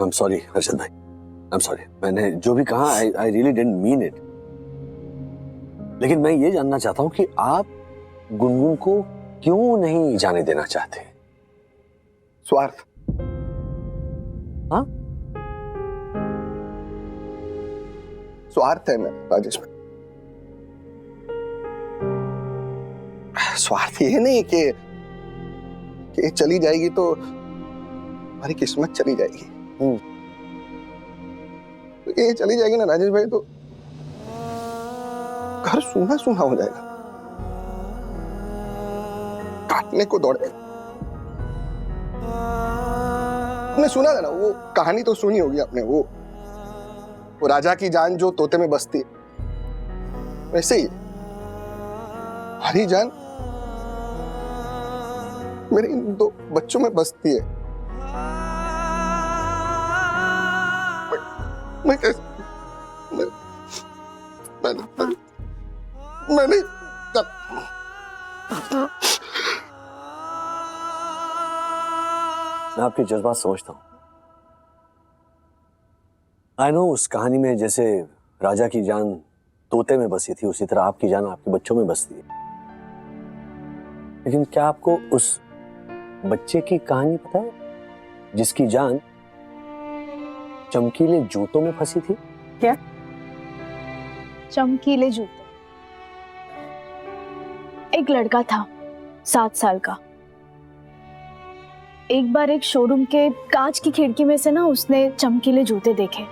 I'm sorry Harshad भाई, I'm sorry. मैंने जो भी कहा I really didn't mean it. लेकिन मैं ये जानना चाहता हूँ कि आप गुनगुन को क्यों नहीं जाने देना चाहते? स्वार्थ। हाँ? स्वार्थ है मैं राजेश भाई। स्वार्थ ये नहीं कि चली जाएगी तो हमारी किस्मत चली जाएगी। तो ये चली जाएगी ना राजेश भाई तो घर सूना सूना हो जाएगा, काटने को दौड़ेगा। आपने सुना था ना वो कहानी, तो सुनी होगी आपने, वो राजा की जान जो तोते में बसती, वैसे ही हरी जान मेरे इन 2 बच्चों में बसती है। मैं कैसे मैंने मैं आपके जज्बात समझता हूं। आई नो उस कहानी में जैसे राजा की जान तोते में बसी थी, उसी तरह आपकी जान आपके बच्चों में बसती है। लेकिन क्या आपको उस बच्चे की कहानी पता है जिसकी जान चमकीले जूतों में फंसी थी? क्या? चमकीले जूते? एक लड़का था 7 साल का। एक बार एक शोरूम के कांच की खिड़की में से ना उसने चमकीले जूते देखे।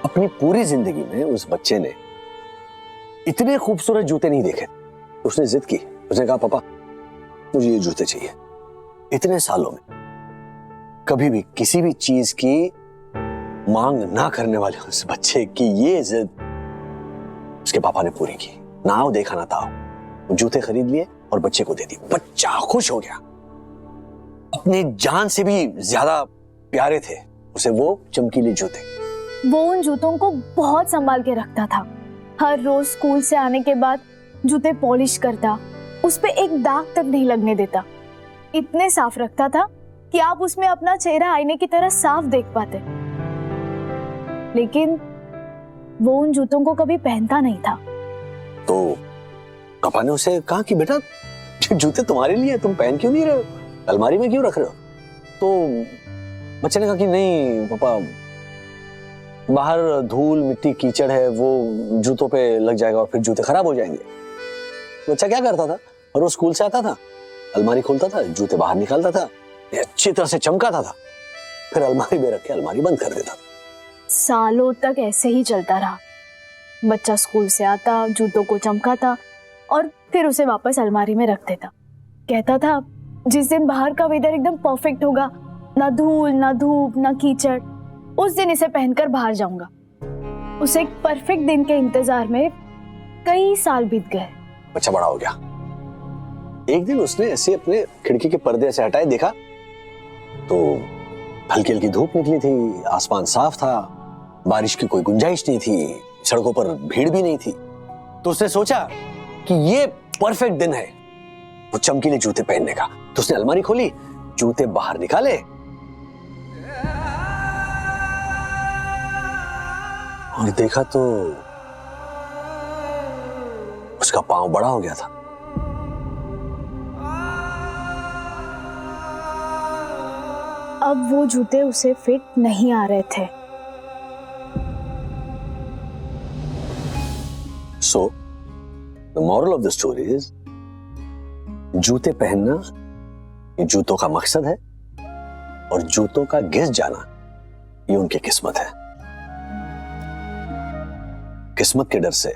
अपनी पूरी जिंदगी में उस बच्चे ने इतने खूबसूरत जूते नहीं देखे। उसने जिद की, उसने कहा पापा मुझे ये जूते चाहिए। इतने सालों में कभी भी किसी भी चीज की मांग ना करने वाले उस बच्चे की ये जिद उसके पापा ने पूरी की। ना आओ देखा ना ताओ, जूते खरीद लिए और बच्चे को दे दिए। बच्चा खुश हो गया। अपने जान से भी ज्यादा प्यारे थे उसे वो चमकीले जूते। वो उन जूतों को बहुत संभाल के रखता था। हर रोज स्कूल से आने के बाद जूते पॉलिश करता, उस पे एक दाग तक नहीं लगने देता। इतने साफ रखता था कि आप उसमें अपना चेहरा आईने की तरह साफ देख पाते। लेकिन वो उन जूतों को कभी पहनता नहीं था। तो पापा ने उसे कहा कि बेटा जूते तुम्हारे लिए, तुम पहन क्यों नहीं रहे हो, अलमारी में क्यों रख रहे हो? तो बच्चे ने कहा कि नहीं पापा, बाहर धूल मिट्टी कीचड़ है, वो जूतों पे लग जाएगा और फिर जूते खराब हो जाएंगे। बच्चा क्या करता था, और वो स्कूल से आता था, अलमारी खोलता था, जूते बाहर निकालता था, अच्छी तरह से चमकाता था, फिर अलमारी में रख के अलमारी बंद कर देता था। सालों तक ऐसे ही चलता रहा। बच्चा स्कूल से आता, जूतों को चमकाता और फिर उसे वापस अलमारी में रख देता। कहता था जिस दिन बाहर का वेदर एकदम परफेक्ट होगा, ना धूल ना धूप ना कीचड़, उस दिन इसे पहनकर बाहर जाऊंगा। उसे एक परफेक्ट दिन के इंतजार में कई साल बीत गए। बच्चा बड़ा हो गया। एक दिन उसने ऐसे अपने खिड़की के पर्दे से हटाए, देखा तो हल्की हल्की धूप निकली थी, आसमान साफ था, बारिश की कोई गुंजाइश नहीं थी, सड़कों पर भीड़ भी नहीं थी। तो उसने सोचा कि ये परफेक्ट दिन है वो चमकीले जूते पहनने का। तो उसने अलमारी खोली, जूते बाहर निकाले और देखा तो उसका पांव बड़ा हो गया था। अब वो जूते उसे फिट नहीं आ रहे थे। So, the moral of the story is, जूते पहनना ये जूतों का मकसद है और जूतों का घिस जाना ये उनकी किस्मत है। किस्मत के डर से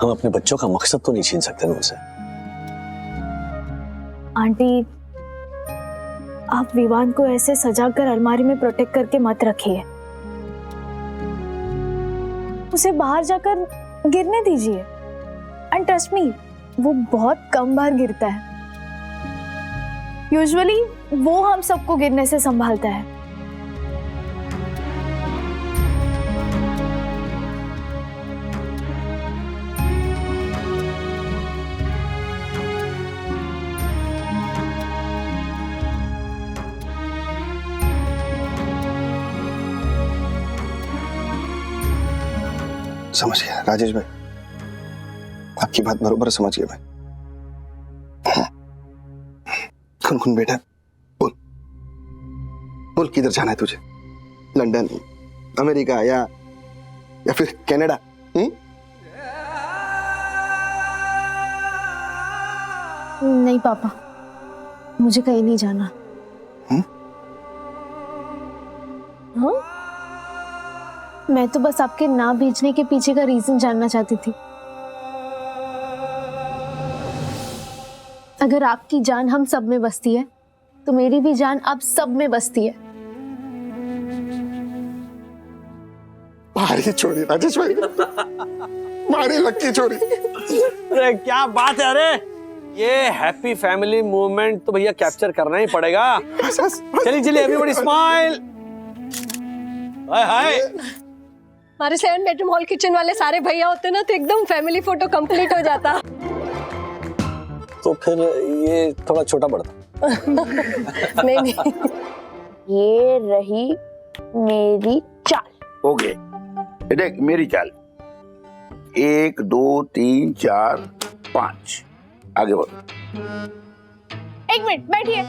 हम अपने बच्चों का मकसद तो नहीं छीन सकते ना उनसे। आंटी, आप विवान को ऐसे सजाकर अलमारी में प्रोटेक्ट करके मत रखिए। उसे बाहर जाकर गिरने दीजिए। एंड ट्रस्ट मी, वो बहुत कम बार गिरता है। यूजुअली वो हम सबको गिरने से संभालता है। समझ गया राजेश भाई, आपकी बात बरोबर समझ गया मैं। खुन बेटा, बोल बोल, किधर जाना है तुझे? लंदन, अमेरिका या फिर कनाडा? नहीं पापा, मुझे कहीं नहीं जाना। हाँ? मैं तो बस आपके ना भेजने के पीछे का रीजन जानना चाहती थी। अगर आपकी जान हम सब में बसती है तो मेरी भी जान आप सब में बसती है। मारी छोरी राजेश भाई, मारी लक्की छोरी। अरे क्या बात है, अरे ये हैप्पी फैमिली मूवमेंट तो भैया कैप्चर करना ही पड़ेगा। चलिए चलिए एवरीबॉडी स्माइल। हाय हाय। हमारे 7 बेडरूम हॉल किचन वाले सारे भैया होते ना तो एकदम फैमिली फोटो कंप्लीट हो जाता। तो फिर ये थोड़ा छोटा पड़ता। नहीं ये रही मेरी चाल। ओके, देख मेरी चाल, 1 2 3 4 5, आगे बढ़ो। एक मिनट बैठिए,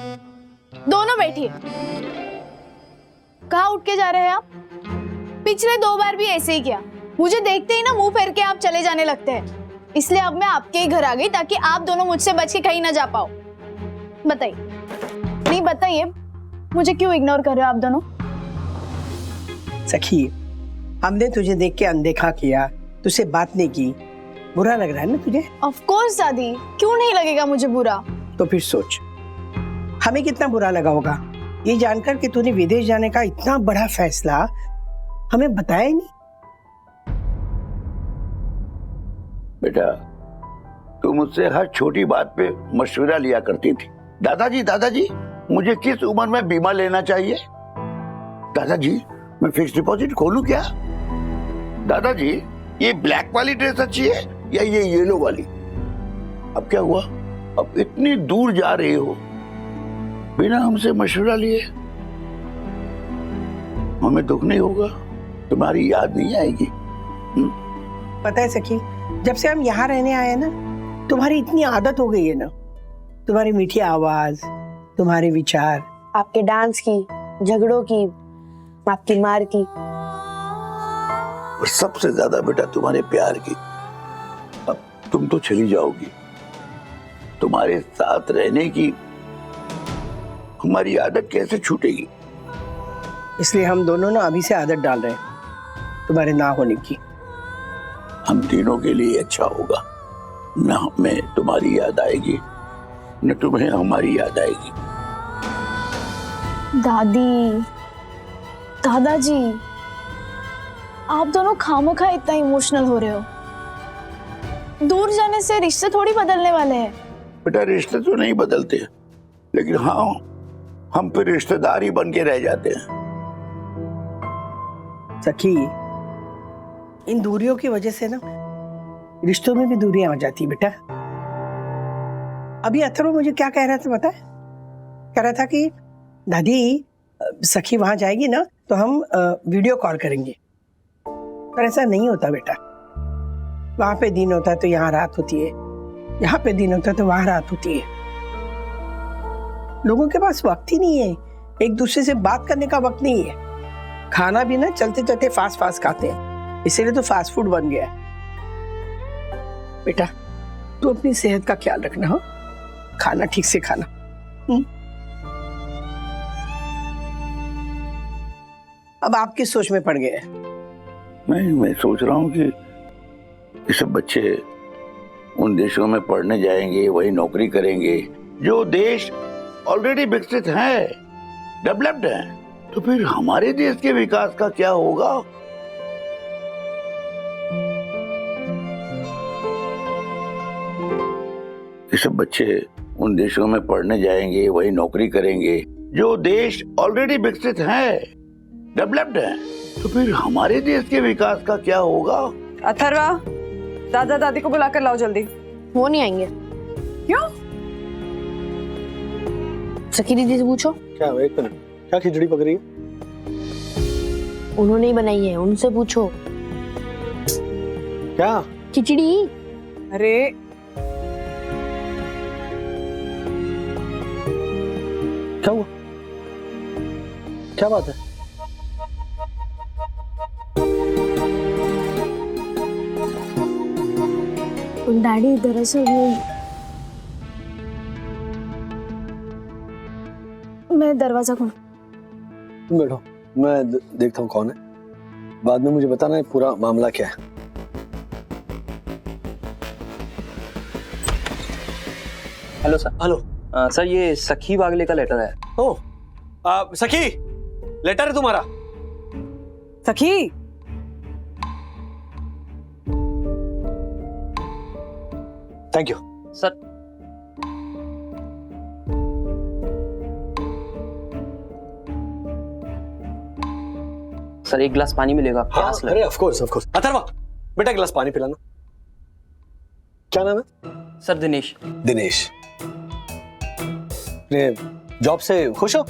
दोनों बैठिए। कहाँ उठ के जा रहे हैं आप? पिछले 2 बार भी ऐसे ही किया। मुझे देखते ही ना मुंह फेर के आप चले जाने लगते हैं, इसलिए अब मैं आपके ही घर आ गई ताकि आप दोनों मुझसे बच के कहीं ना जा पाओ। बताइए, नहीं बताइए, मुझे क्यों इग्नोर कर रहे हो आप दोनों? सखी, हमने तुझे देख के अनदेखा किया, तुझसे बात नहीं की, बुरा लग रहा है ना तुझे? ऑफ कोर्स दादी, क्यों नहीं लगेगा मुझे बुरा? तो फिर सोच, हमें कितना बुरा लगा होगा ये जानकर कि तूने विदेश जाने का इतना बड़ा फैसला हमें बताया ही नहीं। बेटा, तू मुझसे हर छोटी बात पे मशवरा लिया करती थी। दादाजी, मुझे किस उम्र में बीमा लेना चाहिए? दादाजी, मैं फिक्स डिपॉजिट खोलूं क्या? दादाजी, ये ब्लैक वाली ड्रेस अच्छी है या ये येलो वाली? अब क्या हुआ? अब इतनी दूर जा रहे हो बिना हमसे मशवरा लिए। हमें दुख नहीं होगा? तुम्हारी याद नहीं आएगी? पता है सखी, जब से हम यहाँ रहने आए ना, तुम्हारी इतनी आदत हो गई है ना, तुम्हारी मीठी आवाज, तुम्हारे विचार, आपके डांस की, झगड़ों की, आपकी मार की, और सबसे ज्यादा बेटा तुम्हारे प्यार की। अब तुम तो चली जाओगी, तुम्हारे साथ रहने की हमारी आदत कैसे छूटेगी? इसलिए हम दोनों ना अभी से आदत डाल रहे हैं तुम्हारे ना होने की। हम तीनों के लिए अच्छा होगा, न हमें तुम्हारी याद आएगी न तुम्हें हमारी याद आएगी। दादी, दादाजी, आप दोनों खामखा इतना इमोशनल हो रहे हो। दूर जाने से रिश्ते थोड़ी बदलने वाले हैं। बेटा, रिश्ते तो नहीं बदलते, लेकिन हाँ, हम फिर रिश्तेदार ही बन के रह जाते हैं। सखी, इन दूरियों की वजह से ना रिश्तों में भी दूरियां आ जाती बेटा। अभी अथर्व मुझे क्या कह रहा था पता है? कह रहा था कि दादी, सखी वहां जाएगी ना तो हम वीडियो कॉल करेंगे। पर ऐसा नहीं होता बेटा। वहां पे दिन होता है तो यहाँ रात होती है, यहाँ पे दिन होता है तो वहां रात होती है। लोगों के पास वक्त ही नहीं है, एक दूसरे से बात करने का वक्त नहीं है। खाना भी ना चलते चलते फास्ट फास्ट खाते हैं, इसीलिए तो फास्ट फूड बन गया है। बेटा, तू अपनी सेहत का ख्याल रखना, हो खाना ठीक से खाना। अब आपकी सोच में पड़ गए हैं। मैं सोच रहा हूँ कि ये सब बच्चे उन देशों में पढ़ने जाएंगे, वही नौकरी करेंगे जो देश ऑलरेडी विकसित हैं, डेवलप्ड हैं। तो फिर हमारे देश के विकास का क्या होगा? ये सब बच्चे उन देशों में पढ़ने जाएंगे, वही नौकरी करेंगे जो देश ऑलरेडी विकसित हैं, डेवलप्ड हैं। तो फिर हमारे देश के विकास का क्या होगा? अथर्वा, दादा दादी को बुलाकर लाओ जल्दी। वो नहीं आएंगे। क्यों? सखी दीदी से पूछो। क्या एक मिनट, क्या खिचड़ी पक रही है? उन्होंने ही बनाई है, उनसे पूछो। क्या? खिचड़ी। अरे क्या हुआ? क्या बात है? डैडी दरअसल मैं दरवाजा खोल। तुम बैठो, मैं देखता हूँ कौन है। बाद में मुझे बताना है पूरा मामला क्या है। Hello sir. हेलो। सर ये सखी वागले का लेटर है। ओ, सखी, लेटर है तुम्हारा। सखी, थैंक यू सर। सर एक गिलास पानी मिलेगा? हाँ, प्यास लग- अरे of course of course. Atharva, बेटा गिलास पानी पिलाना। क्या नाम है? सर दिनेश। दिनेश। अपने जॉब से खुश हो?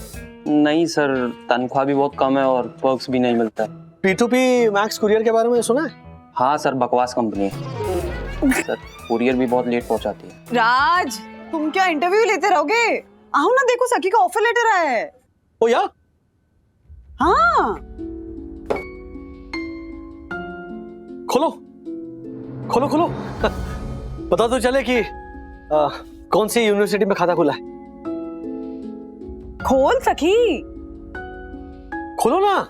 नहीं सर, तनख्वाह भी बहुत कम है और पर्क्स भी नहीं मिलता है। P2P मैक्स कुरियर के बारे में सुना है? हाँ सर, बकवास कंपनी है सर। कुरियर भी बहुत लेट पहुंचाती है। राज, तुम क्या इंटरव्यू लेते रहोगे? आओ ना, देखो सखी का ऑफर लेटर आया है। ओ यार, हाँ, खोलो खोलो खोलो। पता तो चले कि कौन सी यूनिवर्सिटी में खाता खुला है। खोल सखी। खोलो ना।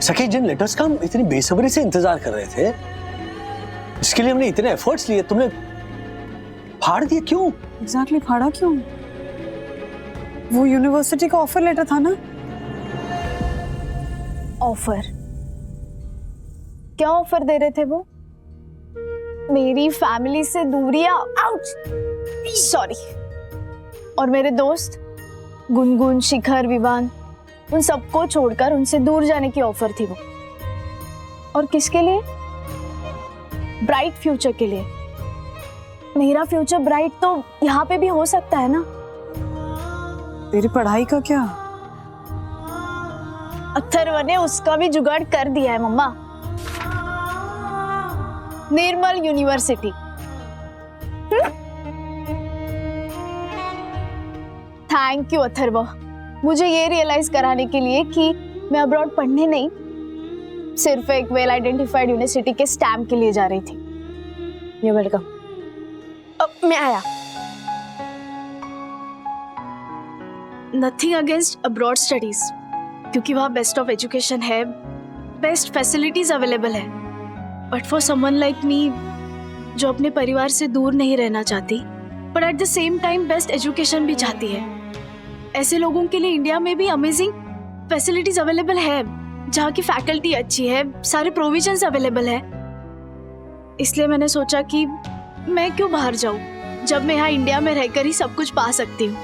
सखी, जिन लेटर्स का हम इतनी बेसब्री से इंतजार कर रहे थे, इसके लिए हमने इतने एफर्ट्स लिए, तुमने फाड़ दिए क्यों? एग्जैक्टली, फाड़ा क्यों? वो यूनिवर्सिटी का ऑफर लेटर था ना। ऑफर? क्या ऑफर दे रहे थे वो? मेरी फैमिली से दूरियां, आउच, सॉरी। और मेरे दोस्त गुनगुन, शिखर, विवान, उन सबको छोड़कर उनसे दूर जाने की ऑफर थी वो। और किसके लिए? ब्राइट फ्यूचर के लिए। मेरा फ्यूचर ब्राइट तो यहाँ पे भी हो सकता है ना। तेरी पढ़ाई का क्या? अथर्व ने उसका भी जुगाड़ कर दिया है मम्मा। निर्मल यूनिवर्सिटी। थैंक यू अथर्व, मुझे ये रियलाइज कराने के लिए कि मैं अब्रॉड पढ़ने नहीं, सिर्फ एक वेल आइडेंटिफाइड यूनिवर्सिटी के स्टैम्प के लिए जा रही थी। ये वेलकम। मैं आया। नथिंग अगेंस्ट अब्रॉड स्टडीज, क्योंकि वहाँ बेस्ट ऑफ एजुकेशन है, बेस्ट फैसिलिटीज अवेलेबल है। But for someone like me, जो अपने परिवार से दूर नहीं रहना चाहती, but at the same time best education भी चाहती है, ऐसे लोगों के लिए इंडिया में भी अमेजिंग फैसिलिटीज अवेलेबल है, जहाँ की फैकल्टी अच्छी है, सारे प्रोविजंस अवेलेबल है। इसलिए मैंने सोचा कि मैं क्यों बाहर जाऊं, जब मैं यहाँ इंडिया में रहकर ही सब कुछ पा सकती हूँ,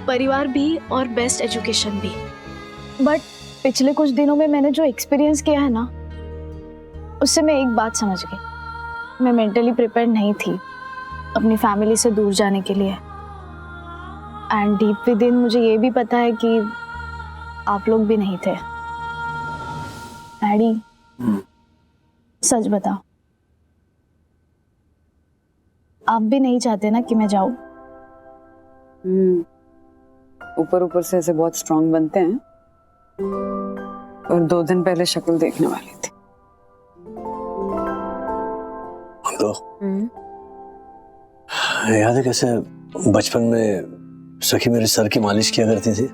परिवार भी और बेस्ट एजुकेशन भी। बट पिछले कुछ दिनों में मैंने जो एक्सपीरियंस किया है ना, उससे मैं एक बात समझ गई। मैं मेंटली प्रिपेयर नहीं थी अपनी फैमिली से दूर जाने के लिए। एंड डीप विद इन मुझे ये भी पता है कि आप लोग भी नहीं थे। डैडी, सच बताओ, आप भी नहीं चाहते ना कि मैं जाऊं? ऊपर ऊपर से ऐसे बहुत स्ट्रांग बनते हैं, और 2 दिन पहले शक्ल देखने वाली थी। तो याद है कैसे बचपन में सखी मेरे सर की मालिश किया करती थी?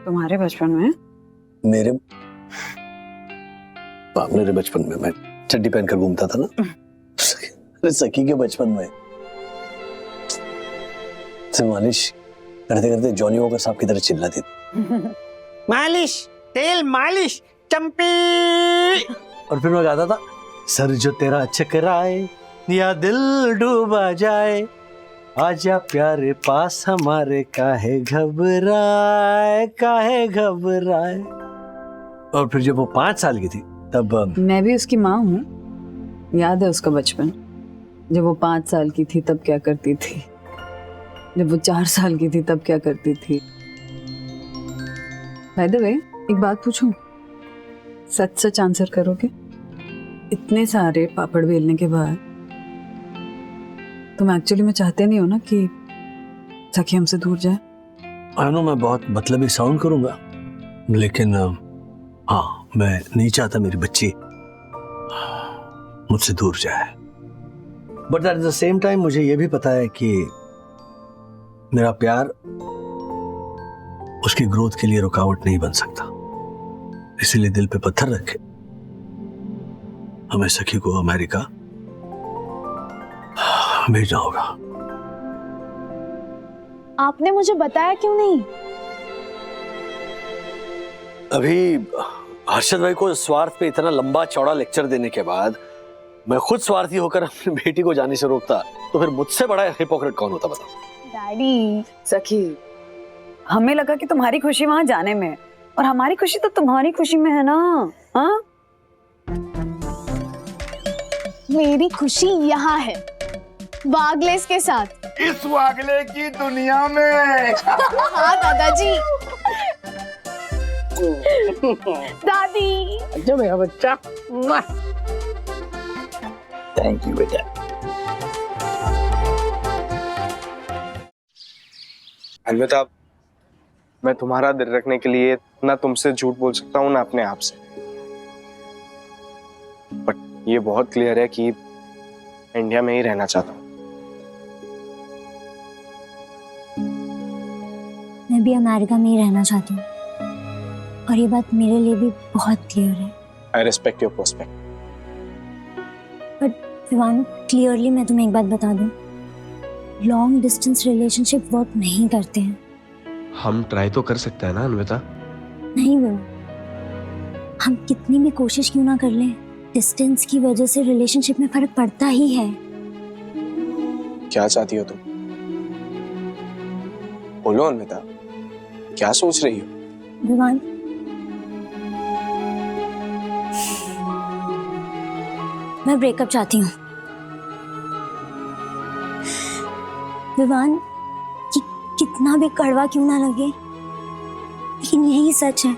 तुम्हारे बचपन में? मेरे बचपन में मैं चड्डी पहनकर घूमता था ना। अरे सखी के बचपन में से मालिश करते करते जॉनी वॉकर साहब की तरह चिल्लाती थी, मालिश, तेल मालिश, चंपी। और फिर मैं गाता था, सर जो तेरा चकराए या दिल डूबा जाए, आजा प्यारे पास हमारे, काहे घबराए काहे घबराए। और फिर जब वो 5 साल की थी तब मैं भी उसकी माँ हूँ, याद है उसका बचपन, जब वो 5 साल की थी तब क्या करती थी, जब वो 4 साल की थी तब क्या करती थी। बाय द वे, एक बात पूछूं, सच सच आंसर करोगे? इतने सारे पापड़ बेलने के बाद तुम एक्चुअली में चाहते नहीं हो ना कि सखी हमसे दूर जाए? आनो, मैं बहुत मतलबी साउंड करूंगा, लेकिन हाँ, मैं नहीं चाहता मेरी बच्ची मुझसे दूर जाए। But at the same time मुझे यह भी पता है कि मेरा प्यार उसकी ग्रोथ के लिए रुकावट नहीं बन सकता। इसीलिए दिल पे पत्थर रखे हमें सखी को अमेरिका भेजना होगा। आपने मुझे बताया क्यों नहीं? अभी हर्षद भाई को स्वार्थ पे इतना लंबा चौड़ा लेक्चर देने के बाद मैं खुद स्वार्थी होकर अपनी बेटी को जाने से रोकता, तो फिर मुझसे बड़ा हिपोक्रेट कौन होता बताओ? डैडी, सखी, हमें लगा कि तुम्हारी खुशी वहां जाने में है, और हमारी खुशी तो तुम्हारी खुशी में है ना। हाँ, मेरी खुशी यहाँ है, वागलेस के साथ। इस वागले की दुनिया में। हाँ दादाजी। दादी। अच्छा मेरा बच्चा। थैंक यू बेटा। अन्विता, मैं तुम्हारा दिल रखने के लिए ना तुमसे झूठ बोल सकता हूँ ना अपने आप से, बट ये बहुत क्लियर है कि इंडिया में ही रहना चाहता हूँ। मैं भी अमेरिका में ही रहना चाहती हूँ, और ये बात मेरे लिए भी बहुत क्लियर है। I respect your perspective. But Vivan, clearly मैं तुम्हें एक बात बता दूँ, लॉन्ग डिस्टेंस रिलेशनशिप वर्क नहीं करते हैं। हम ट्राई तो कर सकते हैं ना अन्विता? नहीं वो, हम कितनी भी कोशिश क्यों ना कर लें, डिस्टेंस की वजह से रिलेशनशिप में फर्क पड़ता ही है। क्या चाहती हो तुम? बोलो अन्विता, क्या सोच रही हो? विवान, मैं ब्रेकअप चाहती हूँ। विवान, कितना भी कड़वा क्यों ना लगे, लेकिन यही सच है,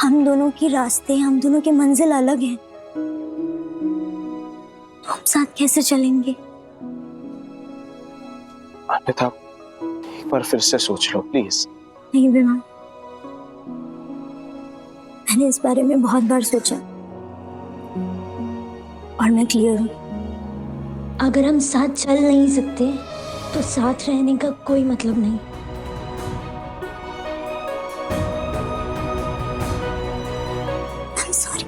हम दोनों के रास्ते, हम दोनों के मंजिल अलग हैं। तो हम साथ कैसे चलेंगे? अन्विता, एक बार फिर से सोच लो प्लीज। नहीं विमान, मैंने इस बारे में बहुत बार सोचा, और मैं क्लियर हूँ, अगर हम साथ चल नहीं सकते तो साथ रहने का कोई मतलब नहीं। I'm sorry.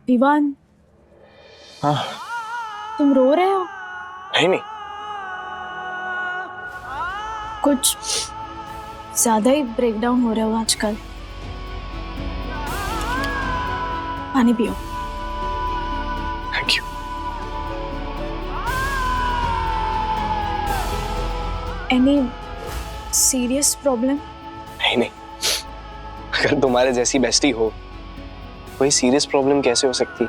विवान, हाँ। तुम रो रहे हो? नहीं, कुछ ज्यादा ही ब्रेकडाउन हो रहे हो आजकल। पानी पियो। Thank you. Any serious problem? नहीं, अगर तुम्हारे जैसी बेस्टी हो, कोई सीरियस प्रॉब्लम कैसे हो सकती?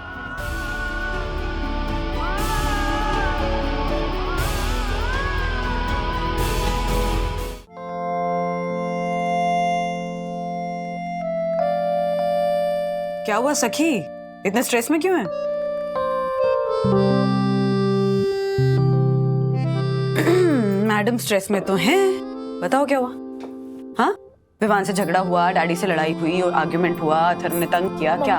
क्या हुआ सखी, इतने स्ट्रेस में क्यों है? मैडम स्ट्रेस में तो हैं, बताओ क्या हुआ? हाँ, विवान से झगड़ा हुआ, डैडी से लड़ाई हुई और आर्ग्यूमेंट हुआ, अथर्व ने तंग किया क्या?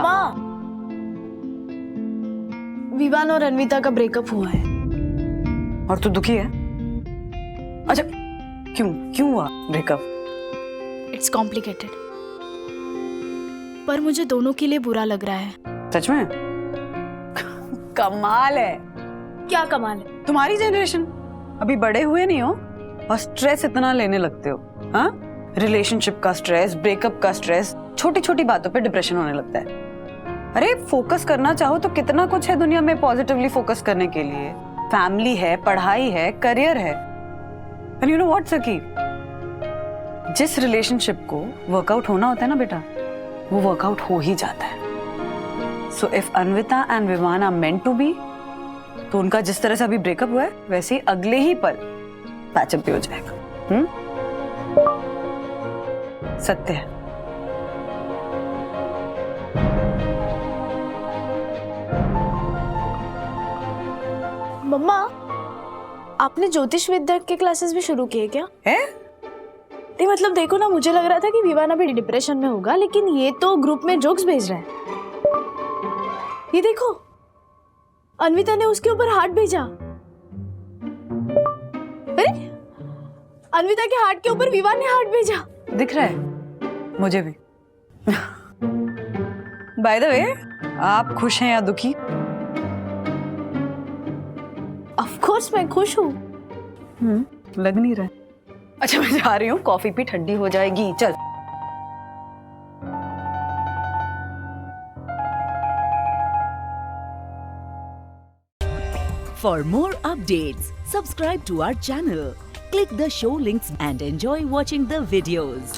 विवान और अन्विता का ब्रेकअप हुआ है। और तू दुखी है? अच्छा, क्यों हुआ ब्रेकअप? इट्स कॉम्प्लिकेटेड, पर मुझे दोनों के लिए बुरा लग रहा है। सच में? कमाल है, क्या कमाल है। तुम्हारी जनरेशन अभी बड़े हुए नहीं हो और स्ट्रेस इतना लेने लगते हो। हाँ, रिलेशनशिप का स्ट्रेस, ब्रेकअप का स्ट्रेस, छोटी छोटी बातों पे डिप्रेशन होने लगता है। अरे फोकस करना चाहो तो कितना कुछ है दुनिया में पॉजिटिवली फोकस करने के लिए। फैमिली है, पढ़ाई है, करियर है। एंड यू नो व्हाट सखी, जिस रिलेशनशिप को वर्कआउट होना होता है ना बेटा, वो वर्कआउट हो ही जाता है। So if Anvita and Vivan are meant to be, तो उनका जिस तरह से अभी ब्रेकअप हुआ है वैसे ही अगले ही पल पैचअप भी हो जाएगा। सत्य है। मम्मा, आपने ज्योतिष विद्या के क्लासेस भी शुरू किए क्या? है? नहीं मतलब देखो ना, मुझे लग रहा था कि विवान अभी डिप्रेशन में होगा, लेकिन ये तो ग्रुप में जोक्स भेज रहा है। ये देखो, अन्विता ने उसके ऊपर हार्ट भेजा। अरे, अन्विता के हार्ट के ऊपर विवान ने हार्ट भेजा। दिख रहा है मुझे भी। बाय द वे, आप खुश हैं या दुखी? ऑफ कोर्स मैं खुश हूँ। लग नहीं रहा। अच्छा मैं जा रही हूँ, कॉफी पी, ठंडी हो जाएगी। चल। For more updates, subscribe to our channel, click the show links and enjoy watching the videos.